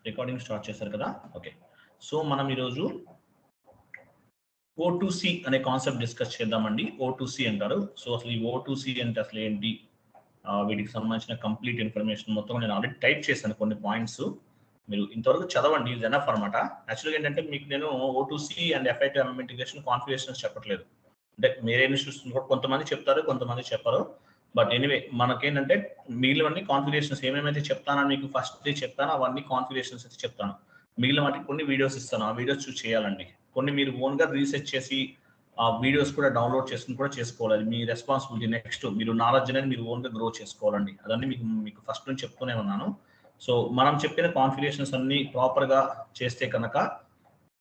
Recording start చేశారు కదా. Okay, so మనం ఈరోజు O2C అనే కాన్సెప్ట్ డిస్కస్ చేద్దామండి. O2C అంటారు. సో అసలు ఈ O2C అంటే అసలు ఏంటి, వీటికి సంబంధించిన కంప్లీట్ ఇన్ఫర్మేషన్ మొత్తం నేను ఆల్రెడీ టైప్ చేశాను కొన్ని పాయింట్స్. మీరు ఇంతవరకు చదవండి, ఇది ఎనఫ్ అనమాట. యాక్చువల్గా ఏంటంటే మీకు నేను O2C and FITM integration configurations చెప్పట్లేదు. అంటే మీరే ఇన్స్టిట్యూట్స్ కూడా కొంతమంది చెప్తారు, కొంతమంది చెప్పరు. బట్ ఎనీవే మనకేంటంటే మిగిలినవన్నీ కాన్ఫిగరేషన్స్ ఏమేమైతే చెప్తానో మీకు ఫస్ట్ డే చెప్తాను, అవన్నీ కాన్ఫిగరేషన్స్ అయితే చెప్తాను. మిగిలిన వాటికి కొన్ని వీడియోస్ ఇస్తాను, ఆ వీడియోస్ చూసి చేయాలండి. కొన్ని మీరు ఓన్గా రీసెర్చ్ చేసి ఆ వీడియోస్ కూడా డౌన్లోడ్ చేసుకుని కూడా చేసుకోవాలి. మీ రెస్పాన్సిబిలిటీ. నెక్స్ట్ మీరు నాలెడ్జ్ అనేది మీరు ఓన్గా గ్రో చేసుకోవాలండి. అదన్నీ మీకు ఫస్ట్ నుంచి చెప్తూనే ఉన్నాను. సో మనం చెప్పిన కాన్ఫిగరేషన్స్ అన్ని ప్రాపర్గా చేస్తే కనుక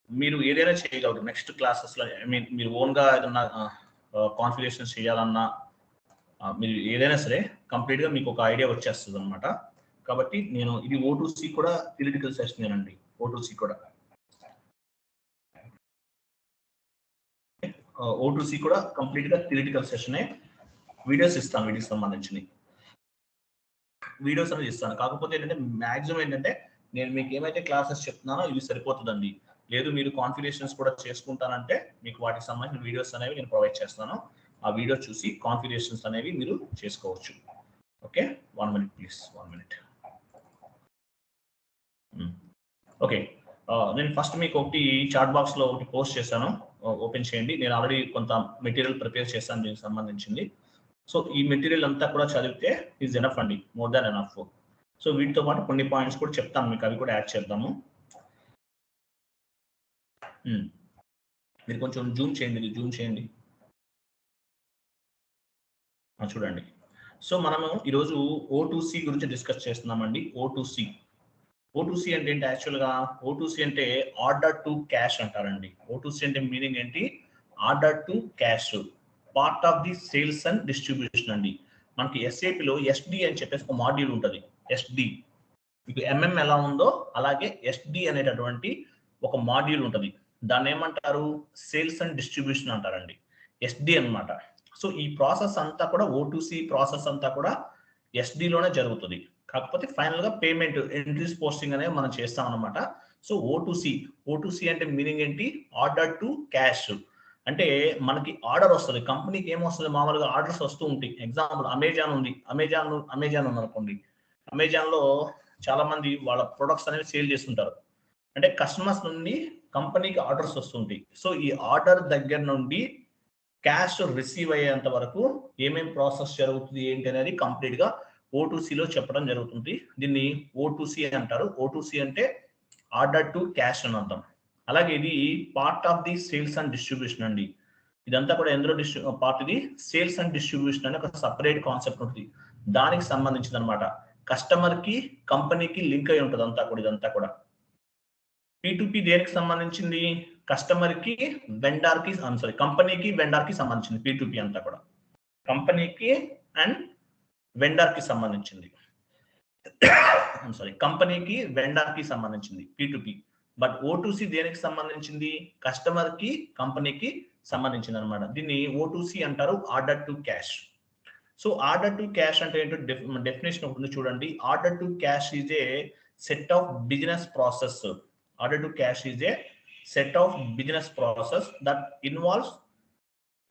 మీరు ఏదైనా చేయగలరు. నెక్స్ట్ క్లాసెస్లో ఐ మీన్ మీరు ఓన్గా ఏదన్నా కాన్ఫిగరేషన్స్ చేయాలన్నా మీరు ఏదైనా సరే కంప్లీట్గా మీకు ఒక ఐడియా వచ్చేస్తుంది అనమాట. కాబట్టి నేను ఇది O2C కూడా థియరిటికల్ సెషన్ అండి. O2C కూడా O2C కూడా కంప్లీట్గా థియరిటికల్ సెషనే. వీడియోస్ ఇస్తాను, వీటికి సంబంధించినవి వీడియోస్ అనేది ఇస్తాను. కాకపోతే ఏంటంటే మ్యాక్సిమం ఏంటంటే నేను మీకు ఏమైతే క్లాసెస్ చెప్తున్నానో ఇవి సరిపోతుందండి. లేదు మీరు కాన్ఫిగరేషన్స్ కూడా చేసుకుంటానంటే మీకు వాటికి సంబంధించిన వీడియోస్ అనేవి నేను ప్రొవైడ్ చేస్తాను. ఆ వీడియో చూసి కాన్ఫిగరేషన్స్ అనేవి మీరు చేసుకోవచ్చు. Okay, 1 minute please, 1 minute. Okay, నేను ఫస్ట్ మీకు ఒకటి చాట్ బాక్స్లో ఒకటి పోస్ట్ చేశాను, ఓపెన్ చేయండి. నేను ఆల్రెడీ కొంత మెటీరియల్ ప్రిపేర్ చేశాను దీనికి సంబంధించింది. సో ఈ మెటీరియల్ అంతా కూడా చదివితే ఈజ్ ఎనఫ్ అండి, మోర్ దాన్ ఎనఫ్. సో వీటితో పాటు కొన్ని పాయింట్స్ కూడా చెప్తాను మీకు, అవి కూడా యాడ్ చేద్దాము. మీరు కొంచెం జూమ్ చేయండి. చూడండి. సో మనము ఈరోజు O2C గురించి డిస్కస్ చేస్తున్నామండి. O2C అంటే ఏంటి యాక్చువల్గా? O2C అంటే ఆర్డర్ టు క్యాష్ అంటారండి. O2C అంటే మీనింగ్ ఏంటి? Order to cash, part of the sales and distribution అండి. మనకి SAPలో SD అని చెప్పేసి ఒక మాడ్యూల్ ఉంటుంది. SD మీకు MM ఎలా ఉందో అలాగే SD అనేటటువంటి ఒక మాడ్యూల్ ఉంటుంది. దాన్ని ఏమంటారు? సేల్స్ అండ్ డిస్ట్రిబ్యూషన్ అంటారండి, SD అన్నమాట. సో ఈ ప్రాసెస్ అంతా కూడా O2C ప్రాసెస్ అంతా కూడా SDలోనే జరుగుతుంది. కాకపోతే ఫైనల్గా పేమెంట్ ఎంట్రీస్ పోస్టింగ్ అనేవి మనం చేస్తాం అనమాట. సో O2C అంటే మీనింగ్ ఏంటి? Order to cash. అంటే మనకి ఆర్డర్ వస్తుంది, కంపెనీకి ఏమొస్తుంది, మామూలుగా ఆర్డర్స్ వస్తూ ఉంటాయి. ఎగ్జాంపుల్ అమెజాన్ ఉంది, అమెజాన్ ఉందనుకోండి. అమెజాన్లో చాలా మంది వాళ్ళ ప్రొడక్ట్స్ అనేవి సేల్ చేస్తుంటారు. అంటే కస్టమర్స్ నుండి కంపెనీకి ఆర్డర్స్ వస్తుంటాయి. సో ఈ ఆర్డర్ దగ్గర నుండి క్యాష్ రిసీవ్ అయ్యేంత వరకు ఏమేం ప్రాసెస్ జరుగుతుంది ఏంటి అనేది కంప్లీట్గా O2Cలో చెప్పడం జరుగుతుంది. దీన్ని O2C అంటారు. O2C అంటే ఆర్డర్ టు క్యాష్ అని అర్థం. అలాగే ఇది part of the sales and distribution అండి. ఇదంతా కూడా ఎందులో పార్ట్? ఇది సేల్స్ అండ్ డిస్ట్రిబ్యూషన్ అనే ఒక సపరేట్ కాన్సెప్ట్ ఉంటుంది. దానికి సంబంధించింది అనమాట. కస్టమర్కి కంపెనీకి లింక్ అయి ఉంటుంది అంతా కూడా. ఇదంతా కూడా P2P దేనికి సంబంధించింది? కస్టమర్కి వెండార్కి, కంపెనీకి వెండార్కి సంబంధించింది. P2P అంతా కూడా కంపెనీకి అండ్ వెండార్కి సంబంధించింది. కంపెనీకి వెండార్కి సంబంధించింది P2P. బట్ O2C దేనికి సంబంధించింది? కస్టమర్కి కంపెనీకి సంబంధించింది అనమాట. దీన్ని O2C అంటారు, order to cash. So order to cash అంటే ఏంటో డెఫినేషన్ ఉంటుంది చూడండి. Order to cash is a set of business process. Order to cash is a set of business process that involves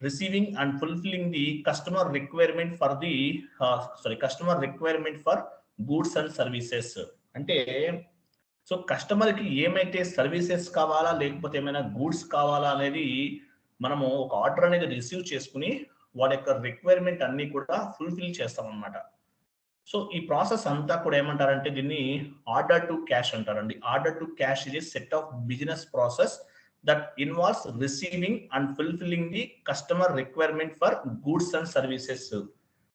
receiving and fulfilling the customer requirement for the customer requirement for goods and services. అంటే so కస్టమర్కి ఏమైతే services కావాలా లేకపోతే ఏమైనా goods కావాలా అనేది మనము ఒక ఆర్డర్ అనేది రిసీవ్ చేసుకుని వాళ్ళ యొక్క రిక్వైర్మెంట్ అన్ని కూడా ఫుల్ఫిల్ చేస్తాం అన్నమాట. సో ఈ ప్రాసెస్ అంతా కూడా ఏమంటారంటే దీన్ని ఆర్డర్ టు క్యాష్ అంటారండి. Order to cash is a set of business process that involves receiving and fulfilling the customer requirement for goods and services.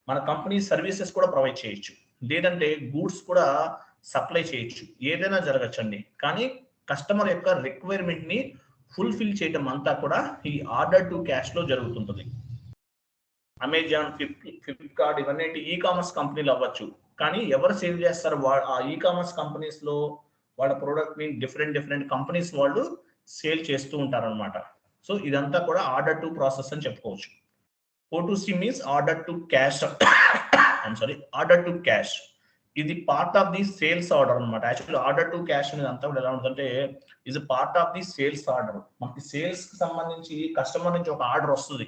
మన కంపెనీ సర్వీసెస్ కూడా ప్రొవైడ్ చేయొచ్చు, లేదంటే గూడ్స్ కూడా సప్లై చేయొచ్చు, ఏదైనా జరగచ్చండి. కానీ కస్టమర్ యొక్క రిక్వైర్మెంట్ ని ఫుల్ఫిల్ చేయడం అంతా కూడా ఈ ఆర్డర్ టు క్యాష్ లో జరుగుతుంటుంది. అమెజాన్, ఫ్లిప్కార్ట్ ఇవన్నీ ఈ కామర్స్ కంపెనీలు అవ్వచ్చు. కానీ ఎవరు సేల్ చేస్తారు? ఆ ఈ కామర్స్ కంపెనీస్ లో వాళ్ళ ప్రోడక్ట్ ని డిఫరెంట్ కంపెనీస్ వాళ్ళు సేల్ చేస్తూ ఉంటారన్నమాట. సో ఇదంతా కూడా ఆర్డర్ టు ప్రాసెస్ అని చెప్పుకోవచ్చు. O2C means order to cash. Order to cash. ఇది part of the sales order అనమాట. యాక్చువల్లీ ఆర్డర్ టు క్యాష్ అనేది అంతా కూడా ఎలా ఉంటుందంటే ఇది part of the sales order. మనకి సేల్స్ కి సంబంధించి కస్టమర్ నుంచి ఒక ఆర్డర్ వస్తుంది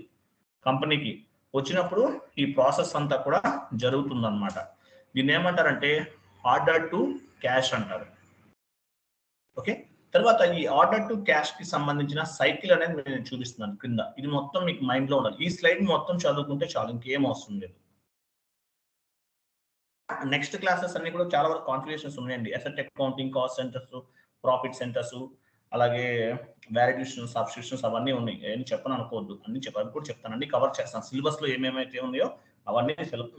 కంపెనీకి. వచ్చినప్పుడు ఈ ప్రాసెస్ అంతా కూడా జరుగుతుంది అనమాట. దీన్ని ఏమంటారంటే ఆర్డర్ టు క్యాష్ అంటారు. ఓకే, తర్వాత ఈ ఆర్డర్ టు క్యాష్ కి సంబంధించిన సైకిల్ అనేది నేను చూపిస్తున్నాను కింద. ఇది మొత్తం మీకు మైండ్ లో ఉండాలి. ఈ స్లైడ్ మొత్తం చదువుకుంటే చాలు, ఇంకేం అవసరం లేదు. నెక్స్ట్ క్లాసెస్ అన్ని కూడా చాలా వరకు కాన్ఫిగరేషన్స్ ఉన్నాయండి. Asset accounting, cost centres, profit centres, అలాగే వాల్యుయేషన్, సబ్స్క్రిప్షన్స్ అవన్నీ ఉన్నాయి. ఏం చెప్పను అనుకోవద్దు, అన్ని చెప్పాలి కూడా చెప్తాను, అన్ని కవర్ చేస్తాను. సిలబస్ లో ఏమేమైతే ఉన్నాయో అవన్నీ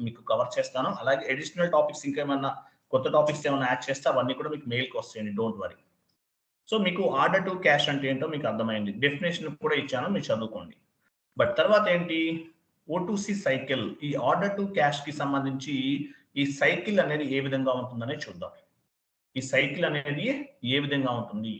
మీకు కవర్ చేస్తాను. అలాగే అడిషనల్ టాపిక్స్ ఇంకా ఏమన్నా కొత్త టాపిక్స్ ఏమైనా యాడ్ చేస్తే అవన్నీ కూడా మీకు మెయిల్కి వస్తాయండి, డోంట్ వరీ. సో మీకు ఆర్డర్ టు క్యాష్ అంటే ఏంటో మీకు అర్థమైంది. డెఫినేషన్ కూడా ఇచ్చాను, మీరు చదువుకోండి. బట్ తర్వాత ఏంటి, O2C సైకిల్. ఈ ఆర్డర్ టు క్యాష్ కి సంబంధించి ఈ సైకిల్ అనేది ఏ విధంగా ఉంటుందనే చూద్దాం. ఈ సైకిల్ అనేది ఏ విధంగా ఉంటుంది.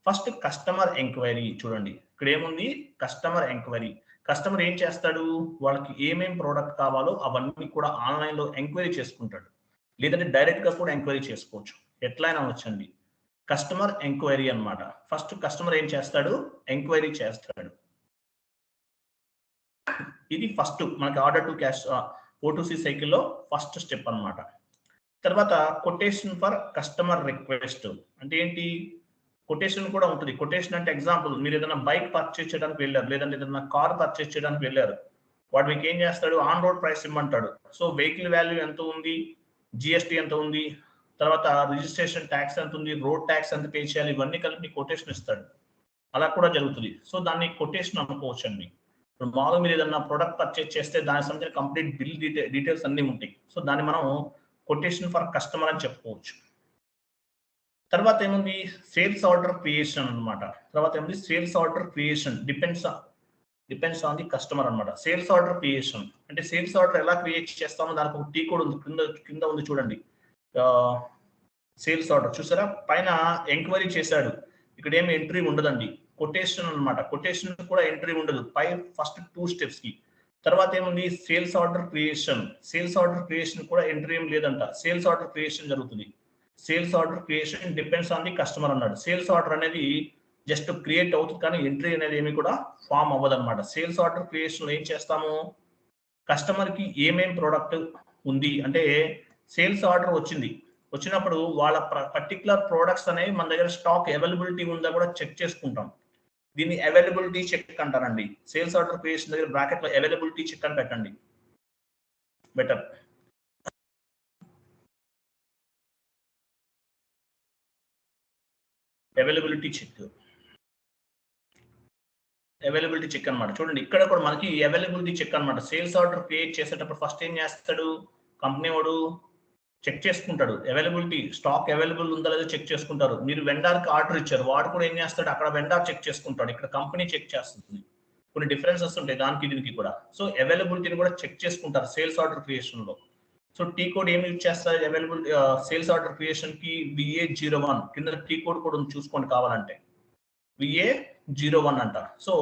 ఫస్ట్ కస్టమర్ ఎంక్వైరీ చూడండి. ఇక్కడ ఏముంది, కస్టమర్ ఎంక్వైరీ. కస్టమర్ ఏం చేస్తాడు, వాళ్ళకి ఏమేం ప్రోడక్ట్ కావాలో అవన్నీ కూడా ఆన్లైన్ లో ఎంక్వైరీ చేసుకుంటాడు, లేదంటే డైరెక్ట్ గా కూడా ఎంక్వైరీ చేసుకోవచ్చు, ఎట్లయినా వచ్చండి. కస్టమర్ ఎంక్వైరీ అన్నమాట. ఫస్ట్ కస్టమర్ ఏం చేస్తాడు, ఎంక్వైరీ చేస్తాడు. ఇది ఫస్ట్ మనకి ఆర్డర్ టు క్యాష్ O2C సైకిల్లో ఫస్ట్ స్టెప్ అన్నమాట. తర్వాత కొటేషన్ ఫర్ కస్టమర్ రిక్వెస్ట్ అంటే ఏంటి, కొటేషన్ కూడా ఉంటుంది. కొటేషన్ అంటే ఎగ్జాంపుల్, మీరు ఏదైనా బైక్ పర్చేస్ చేయడానికి వెళ్ళారు, లేదంటే ఏదైనా కార్ పర్చేస్ చేయడానికి వెళ్ళారు. వాడు మీకు ఏం చేస్తాడు, ఆన్ రోడ్ ప్రైస్ ఇమ్మంటాడు. సో వెహికల్ వాల్యూ ఎంత ఉంది, జిఎస్టీ ఎంత ఉంది, తర్వాత రిజిస్ట్రేషన్ ట్యాక్స్ ఎంత ఉంది, రోడ్ ట్యాక్స్ ఎంత పే చేయాలి, ఇవన్నీ కలిపి కొటేషన్ ఇస్తాడు. అలా కూడా జరుగుతుంది. సో దాన్ని కొటేషన్ అనుకోవచ్చు అండి. ఇప్పుడు మామూలుగా మీరు ఏదన్నా ప్రోడక్ట్ పర్చేస్ చేస్తే దానికి సంబంధించిన కంప్లీట్ బిల్ డీటెయిల్స్ అన్ని ఉంటాయి. సో దాన్ని మనం కొటేషన్ ఫర్ కస్టమర్ అని చెప్పుకోవచ్చు. తర్వాత ఏముంది, సేల్స్ ఆర్డర్ క్రియేషన్ అన్నమాట. తర్వాత ఏముంది, sales order creation depends on the customer అన్నమాట. సేల్స్ ఆర్డర్ క్రియేషన్ అంటే సేల్స్ ఆర్డర్ ఎలా క్రియేట్ చేస్తామో దానికి ఒక టీ కోడ్ ఉంది, కింద ఉంది చూడండి. సేల్స్ ఆర్డర్ చూసారా, పైన ఎంక్వైరీ చేశాడు, ఇక్కడ ఏమి ఎంట్రీ ఉండదండి. కొటేషన్ అన్నమాట. కొటేషన్ కూడా ఎంట్రీ ఉండదు పై ఫస్ట్ 2 స్టెప్స్ కి. తర్వాత ఏముంది, sales order creation. Sales order creation కూడా ఎంట్రీ ఏం లేదంట, సేల్స్ ఆర్డర్ క్రియేషన్ జరుగుతుంది. Sales order creation depends on the customer అన్నాడు. సేల్స్ ఆర్డర్ అనేది జస్ట్ క్రియేట్ అవుతుంది, కానీ ఎంట్రీ అనేది ఏమి కూడా ఫామ్ అవ్వదు అనమాట. సేల్స్ ఆర్డర్ క్రియేషన్ ఏం చేస్తాము, కస్టమర్ కి ఏమేం ప్రోడక్ట్ ఉంది అంటే సేల్స్ ఆర్డర్ వచ్చినప్పుడు వాళ్ళ పర్టికులర్ ప్రోడక్ట్స్ అనేవి మన దగ్గర స్టాక్ అవైలబిలిటీ ఉందా కూడా చెక్ చేసుకుంటాం. దీన్ని అవైలబిలిటీ చెక్ అంటారండి. సేల్స్ ఆర్డర్ క్రియేషన్ దగ్గర బ్రాకెట్ లో అవైలబిలిటీ చెక్ అని పెట్టండి, బెటర్. అవైలబిలిటీ చెక్ అన్నమాట. చూడండి ఇక్కడ కూడా మనకి అవైలబిలిటీ చెక్ అన్నమాట. సేల్స్ ఆర్డర్ క్రియేట్ చేసేటప్పుడు ఫస్ట్ ఏం చేస్తాడు, కంపెనీ వాడు చెక్ చేసుకుంటాడు, అవైలబిలిటీ స్టాక్ అవైలబుల్ ఉందా లేదో చెక్ చేసుకుంటారు. మీరు వెండర్కి ఆర్డర్ ఇచ్చారు, వాడు కూడా ఏం చేస్తాడు, అక్కడ వెండర్ చెక్ చేసుకుంటాడు, ఇక్కడ కంపెనీ చెక్ చేస్తుంది. కొన్ని డిఫరెన్సెస్ ఉంటాయి దానికి దీనికి కూడా. సో అవైలబిలిటీని కూడా చెక్ చేసుకుంటారు సేల్స్ ఆర్డర్ క్రియేషన్ లో. సో టీ కోడ్ ఏమి యూజ్ చేస్తారు అవైలబిలిటీ సేల్స్ ఆర్డర్ క్రియేషన్ కి, VA01 కింద టీ కోడ్ కూడా చూసుకోండి కావాలంటే, VA01 అంటారు. సో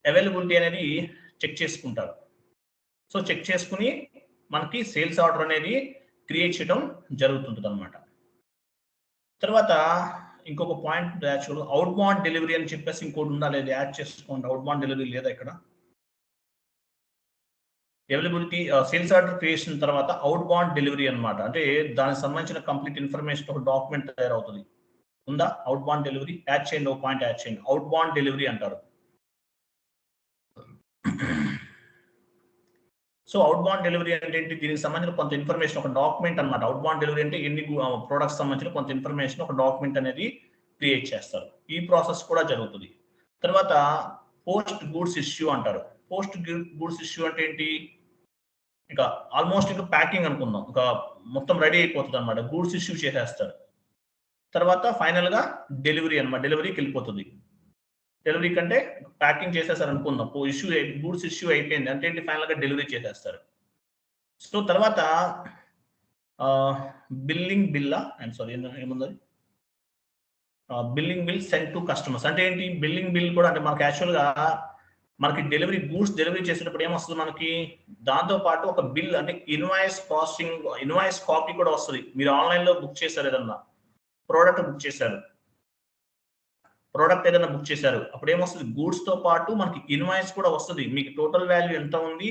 అవైలబిలిటీ అనేది చెక్ చేసుకుంటారు. సో చెక్ చేసుకుని మనకి సేల్స్ ఆర్డర్ అనేది క్రియేట్ చేయడం జరుగుతుంది అనమాట. తర్వాత ఇంకొక point, actual out bound delivery అని చెప్పేసి ఇంకోటి ఉందా లేదా యాడ్ చేసుకోండి. అవుట్ బౌండ్ డెలివరీ లేదా ఇక్కడ. అవైలబిలిటీ సేల్స్ ఆర్డర్ క్రియేషన్ తర్వాత అవుట్ బౌండ్ డెలివరీ అనమాట. అంటే దానికి సంబంధించిన కంప్లీట్ ఇన్ఫర్మేషన్ ఒక డాక్యుమెంట్ తయారవుతుంది. ఉందా అవుట్ బౌండ్ డెలివరీ? యాడ్ చేయండి, ఒక పాయింట్ యాడ్ చేయండి. అవుట్ బౌండ్ డెలివరీ అంటారు. సో అవుట్ బౌండ్ డెలివరీ అంటే ఏంటి, దీనికి సంబంధించిన కొంత ఇన్ఫర్మేషన్ ఒక డాక్యుమెంట్ అనమాట. అవుట్ బౌండ్ డెలివరీ అంటే ఎన్ని ప్రొడక్ట్స్ సంబంధించిన కొంత ఇన్ఫర్మేషన్ ఒక డాక్యుమెంట్ అనేది క్రియేట్ చేస్తారు. ఈ ప్రాసెస్ కూడా జరుగుతుంది. తర్వాత పోస్ట్ గూడ్స్ ఇష్యూ అంటారు. పోస్ట్ గూడ్స్ ఇష్యూ అంటే ఏంటి, ఇంకా ఆల్మోస్ట్ ఇంకా ప్యాకింగ్ అనుకుందాం, ఇంకా మొత్తం రెడీ అయిపోతుంది అనమాట, గూడ్స్ ఇష్యూ చేసేస్తారు. తర్వాత ఫైనల్ గా డెలివరీ అనమాట, డెలివరీకి వెళ్ళిపోతుంది. డెలివరీ కంటే ప్యాకింగ్ చేసేస్తారు అనుకుందాం, ఇష్యూ గూడ్స్ ఇష్యూ అయిపోయింది అంటే ఏంటి, ఫైనల్ గా డెలివరీ చేసేస్తారు. సో తర్వాత బిల్లింగ్ బిల్ ఐఎమ్ సారీ ఏముంది, billing bill send to customers అంటే ఏంటి, బిల్లింగ్ బిల్ కూడా అంటే మనకు యాక్చువల్ గా మనకి గూడ్స్ డెలివరీ చేసేటప్పుడు ఏమొస్తుంది మనకి దాంతో పాటు ఒక బిల్ అంటే ఇన్వాయిస్ కాపీ కూడా వస్తుంది. మీరు ఆన్లైన్ లో బుక్ చేశారు, ఏదన్నా ప్రోడక్ట్ ఏదైనా బుక్ చేశారు, అప్పుడు ఏమొస్తుంది గూడ్స్ తో పాటు మనకి ఇన్వాయిస్ కూడా వస్తుంది. మీకు టోటల్ వాల్యూ ఎంత ఉంది,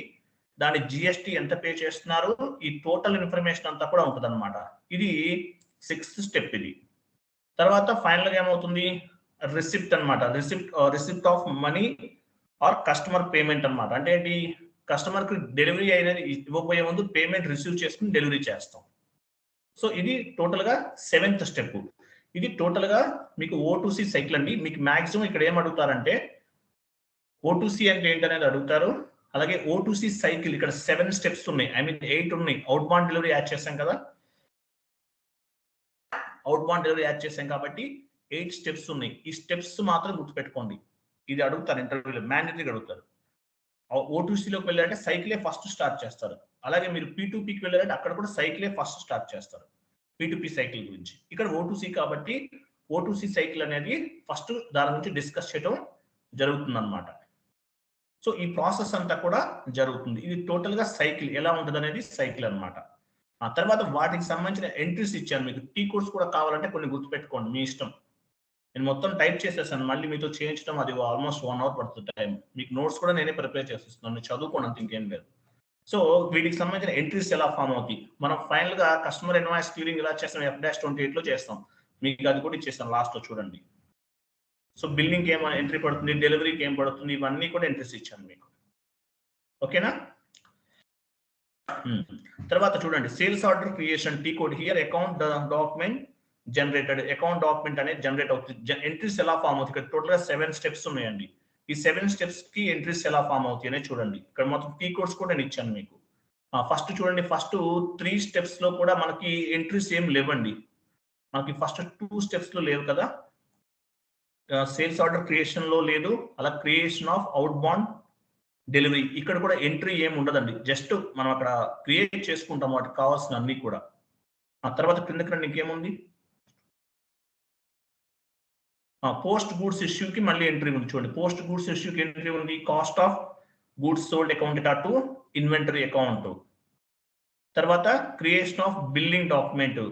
దాని జిఎస్టీ ఎంత పే చేస్తున్నారు, ఈ టోటల్ ఇన్ఫర్మేషన్ అంతా కూడా ఉంటుంది అనమాట. ఇది 6th స్టెప్. ఇది తర్వాత ఫైనల్ గా ఏమవుతుంది రిసిప్ట్ అనమాట. Receipt of money are customer payment అనమాట. అంటే ఏంటి, కస్టమర్ కి డెలివరీ అనేది ఇవ్వబోయే ముందు పేమెంట్ రిసీవ్ చేసుకుని డెలివరీ చేస్తాం. సో ఇది టోటల్ గా 7th స్టెప్. ఇది టోటల్ గా మీకు O2C సైకిల్ అండి. మీకు మాక్సిమం ఇక్కడ ఏం అడుగుతారంటే O2C అంటే ఏంటనేది అడుగుతారు. అలాగే O2C సైకిల్ ఇక్కడ 7 స్టెప్స్ ఉన్నాయి, 8 ఉన్నాయి. అవుట్ బాండ్ డెలివరీ యాడ్ చేస్తాం కదా, కాబట్టి 8 స్టెప్స్ ఉన్నాయి. ఈ స్టెప్స్ మాత్రం గుర్తుపెట్టుకోండి. ఇది అడుగుతారు ఇంటర్వ్యూలో, మ్యాండేటరీగా అడుగుతారు. O2Cలోకి వెళ్ళారంటే సైకిలే ఫస్ట్ స్టార్ట్ చేస్తారు. అలాగే మీరు P2Pకి వెళ్ళారంటే అక్కడ కూడా సైకిలే ఫస్ట్ స్టార్ట్ చేస్తారు, P2P సైకిల్ గురించి. ఇక్కడ O2C కాబట్టి O2C సైకిల్ అనేది ఫస్ట్ దాని గురించి డిస్కస్ చేయడం జరుగుతుంది అనమాట. సో ఈ ప్రాసెస్ అంతా కూడా జరుగుతుంది. ఇది టోటల్ గా సైకిల్ ఎలా ఉంటుంది అనేది సైకిల్ అనమాట. ఆ తర్వాత వాటికి సంబంధించిన ఎంట్రీస్ ఇచ్చాను మీకు. టీ కోడ్స్ కూడా కావాలంటే కొన్ని గుర్తుపెట్టుకోండి, మీ ఇష్టం. నేను మొత్తం టైప్ చేసేసాను, మళ్ళీ మీతో చేయించడం అది ఆల్మోస్ట్ 1 అవర్ పడుతుంది టైం. మీకు నోట్స్ కూడా నేనే ప్రిపేర్ చేసేస్తున్నాను, నేను చదువుకోండి అంత, ఇంకేం లేదు. సో వీటికి సంబంధించిన ఎంట్రీస్ ఎలా ఫామ్ అవుతాయి, మనం ఫైనల్ గా కస్టమర్ ఇన్వాయిస్ క్లియరింగ్ ఎలా చేస్తాం, F-28 లో చేస్తాం. మీకు అది కూడా ఇచ్చేస్తాను లాస్ట్ లో చూడండి. సో బిల్లింగ్ ఏం ఎంట్రీ పడుతుంది, డెలివరీకి ఏం పడుతుంది, ఇవన్నీ కూడా ఎంట్రీస్ ఇచ్చాను మీకు. ఓకేనా. తర్వాత చూడండి sales order creation T code. Here account document generated. Account document అనేది జనరేట్ అవుతుంది. ఎంట్రీస్ ఎలా ఫామ్ అవుతుంది, ఇక్కడ టోటల్ గా 7 స్టెప్స్ ఉన్నాయండి. ఈ 7 స్టెప్స్ కి ఎంట్రీస్ ఎలా ఫామ్ అవుతాయి అనేది చూడండి. ఇక్కడ మొత్తం టీ కోడ్స్ కూడా నేను ఇచ్చాను మీకు. ఫస్ట్ చూడండి, ఫస్ట్ 3 స్టెప్స్ లో కూడా మనకి ఎంట్రీస్ ఏం లేవండి. మనకి ఫస్ట్ 2 స్టెప్స్ లో లేవు కదా, సేల్స్ ఆర్డర్ క్రియేషన్ లో లేదు, అలా creation of out bond delivery ఇక్కడ కూడా ఎంట్రీ ఏమి ఉండదండి. జస్ట్ మనం అక్కడ క్రియేట్ చేసుకుంటాం వాటికి కావాల్సిన అన్ని కూడా. ఆ తర్వాత క్రిందకి రండి, ఇంకేముంది, పోస్ట్ గూడ్స్ ఇష్యూకి మళ్ళీ ఎంట్రీ ఉంది చూడండి. పోస్ట్ గూడ్స్ ఇష్యూకి ఎంట్రీ ఉంది, cost of goods sold account to inventory account. తర్వాత creation of billing document.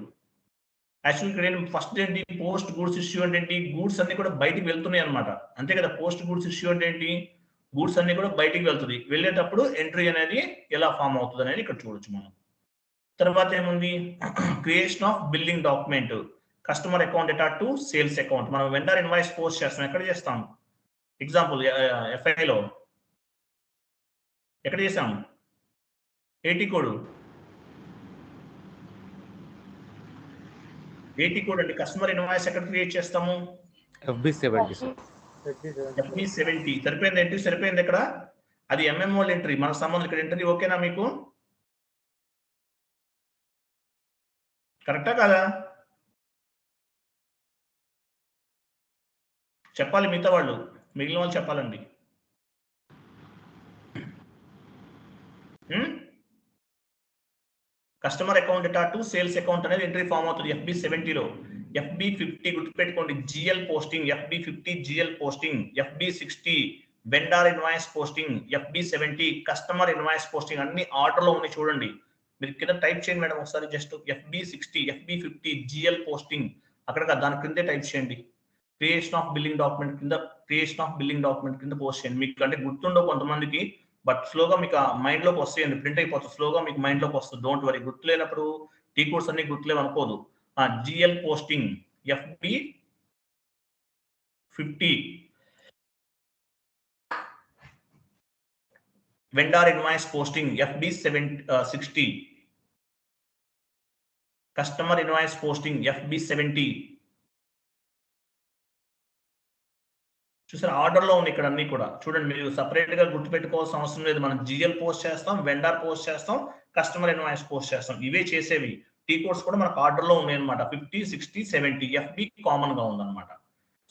Actually ఇక్కడ ఫస్ట్ ఏంటి, పోస్ట్ గూడ్స్ ఇష్యూ అంటే ఏంటి, గూడ్స్ అన్ని కూడా బయటికి వెళ్తున్నాయి అనమాట, అంతే కదా. పోస్ట్ గూడ్స్ ఇష్యూ అంటే ఏంటి, గూడ్స్ అన్ని కూడా బయటికి వెళ్తుంది. వెళ్ళేటప్పుడు ఎంట్రీ అనేది ఎలా ఫామ్ అవుతుంది అనేది ఇక్కడ చూడొచ్చు మనం. తర్వాత ఏముంది, creation of billing document, customer account to sales account. మనం వెండర్ ఇన్వాయిస్ పోస్ట్ చేస్తాం, ఎక్కడ చేస్తాం, ఎగ్జాంపుల్ FIలో ఎక్కడ చేసాం, ఏటీ కోడ్ అండి. కస్టమర్ ఇన్వాయిస్ ఎక్కడ క్రియేట్ చేస్తాము, FB70. సరిపోయింది, ఎంట్రీ సరిపోయింది ఇక్కడ. అది MMO ఎంట్రీ, మన సంబంధం ఇక్కడ ఎంట్రీ. ఓకేనా మీకు, కరెక్టా కదా, చెప్పాలి మిగతా వాళ్ళు, మిగిలిన వాళ్ళు చెప్పాలండి. Customer account to sales account అనేది ఎంట్రీ ఫామ్ అవుతుంది FB70లో. FB50 గుర్తుపెట్టుకోండి, GL posting, FB50 GL posting, FB60 vendor invoice posting, FB70 customer invoice posting. అన్ని ఆర్డర్ లో ఉన్నాయి చూడండి. మీరు కింద టైప్ చేయండి మేడం ఒకసారి, just FB60 FB50 GL posting, అక్కడ దాని కిందే టైప్ చేయండి. క్రియేషన్ ఆఫ్ బిల్లింగ్ డాక్యుమెంట్ కింద పోస్ట్ చేయండి. మీకు అంటే గుర్తుండవు కొంతమందికి, బట్ స్లోగా మీకు మైండ్ లోకి వస్తాయండి, ప్రింట్ అయిపోతుంది, స్లోగా మీకు మైండ్ లోకి వస్తుంది. డోంట్ వరీ, గుర్తులేనప్పుడు టీ కోడ్స్ అన్ని గుర్తులేవు అనుకోదు. GL posting FB50, vendor invoice posting FB60, customer invoice posting FB70. చూసారు, ఆర్డర్ లో ఉంది ఇక్కడ అన్ని కూడా చూడండి. మీరు సపరేట్ గా గుర్తుపెట్టుకోవాల్సిన అవసరం లేదు. మనం GL పోస్ట్ చేస్తాం, వెండర్ పోస్ట్ చేస్తాం, కస్టమర్ ఇన్వాయిస్ పోస్ట్ చేస్తాం, ఇవే చేసేవి. టీ కోడ్స్ కూడా మనకు ఆర్డర్ లో ఉన్నాయి అనమాట. 50, 60, 70 FB కామన్ గా ఉందన్నమాట.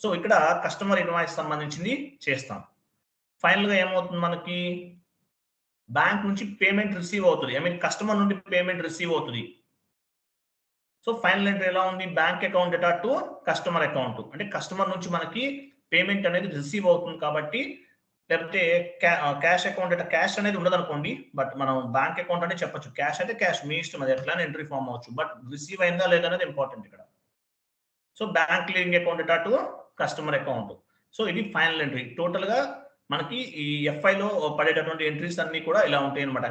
సో ఇక్కడ కస్టమర్ ఇన్వాయిస్ సంబంధించింది చేస్తాం. ఫైనల్ గా ఏమవుతుంది, మనకి బ్యాంక్ నుంచి పేమెంట్ రిసీవ్ అవుతుంది, కస్టమర్ నుండి పేమెంట్ రిసీవ్ అవుతుంది. సో ఫైనల్ ఎంట్రీ ఎలా ఉంది, bank account to customer account. అంటే కస్టమర్ నుంచి మనకి పేమెంట్ అనేది రిసీవ్ అవుతుంది కాబట్టి లేకపోతే క్యాష్ అకౌంట్ అంటే క్యాష్ అనేది ఉండదు అనుకోండి, బట్ మనం బ్యాంక్ అకౌంట్ అనే చెప్పొచ్చు. క్యాష్ అయితే క్యాష్ మీ ఇష్టం, అది ఎట్లా ఎంట్రీ ఫామ్ అవ్వచ్చు, బట్ రిసీవ్ అయిందా లేదా అనేది ఇంపార్టెంట్ ఇక్కడ. So bank link account to customer account. So ఇది ఫైనల్ ఎంట్రీ. టోటల్ గా మనకి ఈ ఎఫ్ఐలో పడేటటువంటి ఎంట్రీస్ అన్ని కూడా ఇలా ఉంటాయి అనమాట.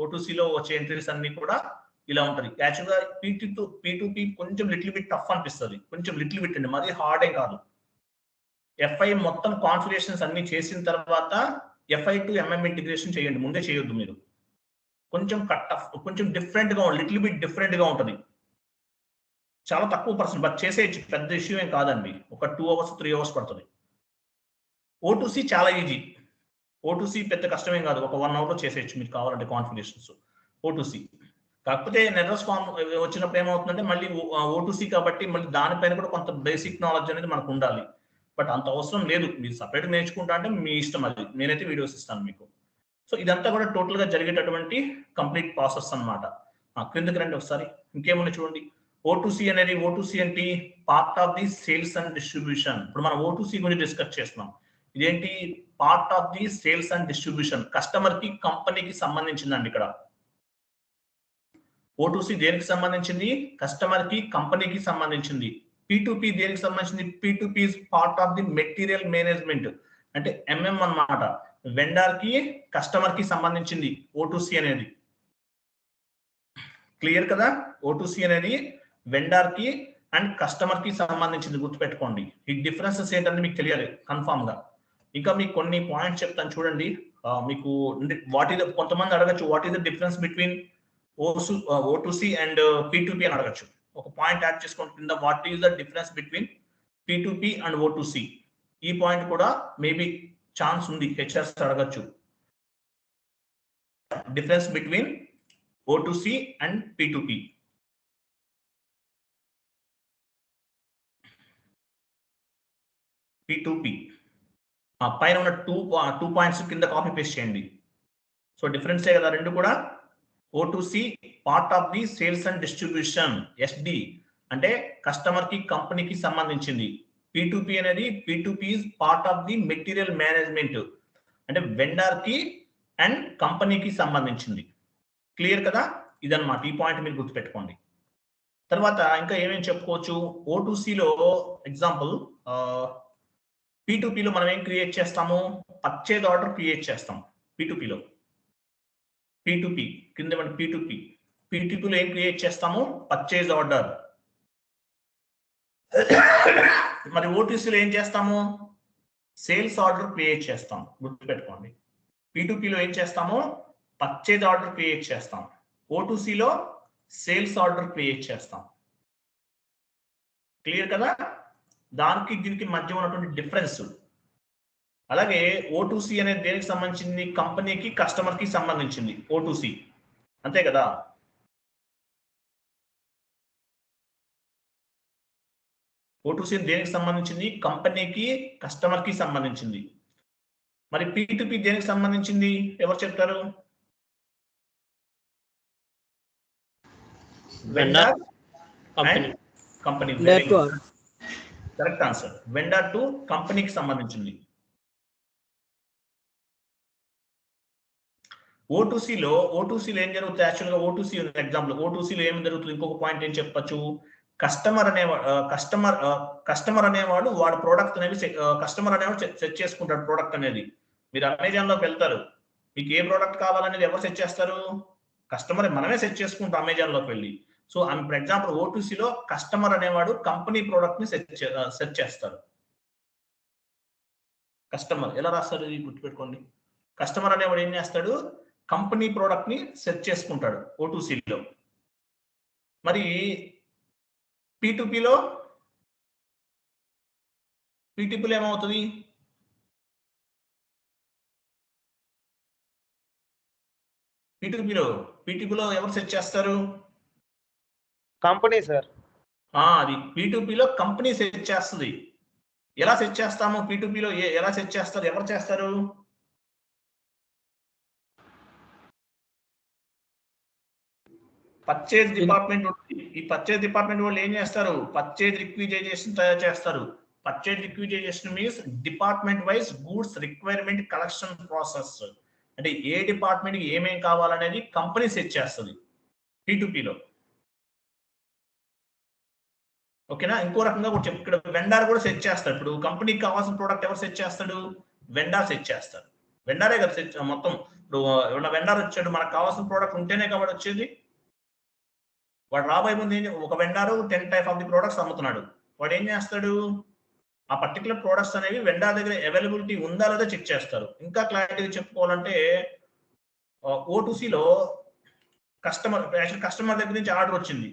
ఓటూసీలో వచ్చే ఎంట్రీస్ అన్ని కూడా ఇలా ఉంటుంది. యాక్చువల్గా పీ2పీ కొంచెం లిటిల్ బిట్ టఫ్ అనిపిస్తుంది, కొంచెం లిటిల్ బిట్ అండి, మరి హార్డ్ ఏం కాదు. ఎఫ్ఐ మొత్తం కాన్ఫిగరేషన్స్ అన్ని చేసిన తర్వాత ఎఫ్ఐ టు ఎంఎం ఇంటిగ్రేషన్ చేయండి, ముందే చేయొద్దు మీరు. కొంచెం కొంచెం డిఫరెంట్ గా లిటిల్ బిట్ డిఫరెంట్ గా ఉంటుంది. చాలా తక్కువ పర్సెంట్, బట్ చేసేయచ్చు, పెద్ద ఇష్యూ ఏం కాదండి. ఒక 2 hours 3 hours పడుతుంది. ఓటూసీ చాలా ఈజీ. ఓటూసీ పెద్ద కష్టమేం కాదు, ఒక 1 hour లో చేసేయచ్చు మీకు కావాలంటే కాన్ఫిగరేషన్స్ ఓటూసీ. కాకపోతే నెర్వస్ ఫామ్ వచ్చినప్పుడు ఏమవుతుందంటే మళ్ళీ ఓటూసీ కాబట్టి మళ్ళీ దానిపైన కూడా కొంత బేసిక్ నాలెడ్జ్ అనేది మనకు ఉండాలి. బట్ అంత అవసరం లేదు, మీరు సపరేట్ నేర్చుకుంటా అంటే మీ ఇష్టం, అది నేనైతే వీడియోస్ ఇస్తాను మీకు. సో ఇదంతా కూడా టోటల్ గా జరిగేటటువంటి కంప్లీట్ ప్రాసెస్ అనమాట. క్రిందకి రండి ఒకసారి, ఇంకేమన్నా చూడండి. ఓటూసీ అనేది, ఓటూసీ అంటే part of the sales and distribution. ఇప్పుడు మనం ఓటూసీ గురించి డిస్కస్ చేస్తున్నాం. ఇదేంటి? Part of the sales and distribution, customer కి కంపెనీకి సంబంధించిందండి. ఇక్కడ ఓటూసీ దేనికి సంబంధించింది? కస్టమర్ కి కంపెనీకి సంబంధించింది. పీ2పీ దేనికి సంబంధించింది? పీ2పీ is part of the material management, అంటే ఎంఎం అన్నమాట. వెండర్ కి కస్టమర్ కి సంబంధించింది ఓటూసీ అనేది. క్లియర్ కదా? ఓటూసీ అనేది వెండర్ కి అండ్ కస్టమర్ కి సంబంధించింది, గుర్తుపెట్టుకోండి. ఈ డిఫరెన్సెస్ ఏంటంటే మీకు తెలియాలి కన్ఫామ్ గా. ఇంకా మీకు కొన్ని పాయింట్స్ చెప్తాను చూడండి. మీకు కొంతమంది అడగచ్చు, what is the difference between O two C and పీ2పీ అని అడగచ్చు. ఒక పాయింట్ యాడ్ చేసుకోండి కింద, what is the difference between పీ2పీ అండ్ ఓటూసీ. ఈ పాయింట్ కూడా మేబీ ఛాన్స్ ఉంది, హెచ్ఆర్స్ అడగచ్చు. డిఫరెన్స్ బిట్వీన్ ఓటూసీ అండ్ పీ2పీ. పీ2పీ పైన ఉన్న టూ పాయింట్స్ కింద కాపీ పేస్ట్ చేయండి. సో డిఫరెన్సే కదా రెండు కూడా. O two C part of the sales and distribution, SD అంటే కస్టమర్ కి కంపెనీకి సంబంధించింది. పీ2పీ అనేది, పీ2పీ is part of the material management, అంటే వెండర్ కి అండ్ కంపెనీకి సంబంధించింది. క్లియర్ కదా? ఇదన్నమాట. ఈ పాయింట్ మీరు గుర్తుపెట్టుకోండి. తర్వాత ఇంకా ఏమేమి చెప్పుకోవచ్చు? ఓటూసీలో ఎగ్జాంపుల్, పీ2పీలో మనం ఏం క్రియేట్ చేస్తాము? పర్చేజ్ ఆర్డర్ క్రియేట్ చేస్తాం. పీ2పీలో పీ2పీ కింద పీ2పీలో ఏం క్రియేట్ చేస్తాము? Purchase order. మరి ఓటీసీలో ఏం చేస్తాము? సేల్స్ ఆర్డర్ క్రియేట్ చేస్తాం, గుర్తుపెట్టుకోండి. పీ2పీలో ఏం చేస్తాము? పర్చేజ్ ఆర్డర్ క్రియేట్ చేస్తాం. ఓటూసీలో సేల్స్ ఆర్డర్ క్రియేట్ చేస్తాం. క్లియర్ కదా? దానికి దీనికి మధ్య ఉన్నటువంటి డిఫరెన్స్. అలాగే ఓటూసీ అనేది దేనికి సంబంధించింది? కంపెనీకి కస్టమర్ కి సంబంధించింది ఓటూసీ, అంతే కదా? ఓటూసీ దేనికి సంబంధించింది? కంపెనీకి కస్టమర్ కి సంబంధించింది. మరి పీ2పీ దేనికి సంబంధించింది? ఎవరు చెప్తారు? Vendor and company. Correct answer. Vendor to కంపెనీకి సంబంధించింది. ఓటూసీలో ఏం జరుగుతుంది? యాక్చువల్గా ఓటూసీ ఎగ్జాంపుల్, ఓటూసీలో ఏం జరుగుతుంది? ఇంకొక పాయింట్ ఏం చెప్పచ్చు? కస్టమర్ అనేవాడు వాడు ప్రోడక్ట్ అనేది కస్టమర్ అనేవాడు సెట్ చేసుకుంటాడు ప్రోడక్ట్ అనేది. మీరు అమెజాన్ లోకి వెళ్తారు, మీకు ఏ ప్రోడక్ట్ కావాలనేది ఎవరు సెట్ చేస్తారు? కస్టమర్. మనమే సెట్ చేసుకుంటాం అమెజాన్ లోకి వెళ్ళి. సో ఫర్ ఎగ్జాంపుల్ ఓటూసీలో కస్టమర్ అనేవాడు కంపెనీ ప్రోడక్ట్ ని సెట్ చేస్తాడు. కస్టమర్ ఎలా రాస్తారు? ఇది గుర్తుపెట్టుకోండి. కస్టమర్ అనేవాడు ఏం చేస్తాడు? కంపెనీ ప్రోడక్ట్ ని సెట్ చేసుకుంటాడు ఓటూసీలో. మరి పీ2పీలో ఏమవుతుంది? పీ2పీలో ఎవరు సెట్ చేస్తారు? Company sir. అది పీ2పీలో కంపెనీ సెట్ చేస్తుంది. ఎలా సెట్ చేస్తాము? పీ2పీలో ఎలా సెట్ చేస్తారు? ఎవరు చేస్తారు? Purchase department. ఈ పర్చేజ్ డిపార్ట్మెంట్ వాళ్ళు ఏం చేస్తారు? పర్చేజ్ రిక్విజైజేషన్ తయారు చేస్తారు. Purchase liquidation means department wise goods requirement collection process. అంటే ఏ డిపార్ట్మెంట్ ఏమేం కావాలనేది కంపెనీ సెట్ చేస్తుంది P2P లో. ఓకేనా? ఇంకో రకంగా కూడా ఇక్కడ వెండార్ కూడా సెట్ చేస్తాడు. ఇప్పుడు కంపెనీకి కావాల్సిన ప్రోడక్ట్ ఎవరు సెట్ చేస్తాడు? వెండార్ సెట్ చేస్తాడు. వెండారే కదా సెట్ మొత్తం. ఇప్పుడు ఏమన్నా వెండార్ వచ్చాడు, మనకు కావాల్సిన ప్రోడక్ట్ ఉంటేనే కాబట్టి వచ్చేది. వాడు రాబోయే ముందు ఒక వెండారు 10 టైప్ ఆఫ్ ది ప్రోడక్ట్స్ అమ్ముతున్నాడు. వాడు ఏం చేస్తాడు? ఆ పర్టికులర్ ప్రోడక్ట్స్ అనేవి వెండార్ దగ్గర అవైలబిలిటీ ఉందా లేదా చెక్ చేస్తారు. ఇంకా క్లారిటీగా చెప్పుకోవాలంటే O2Cలో కస్టమర్ దగ్గర నుంచి ఆర్డర్ వచ్చింది.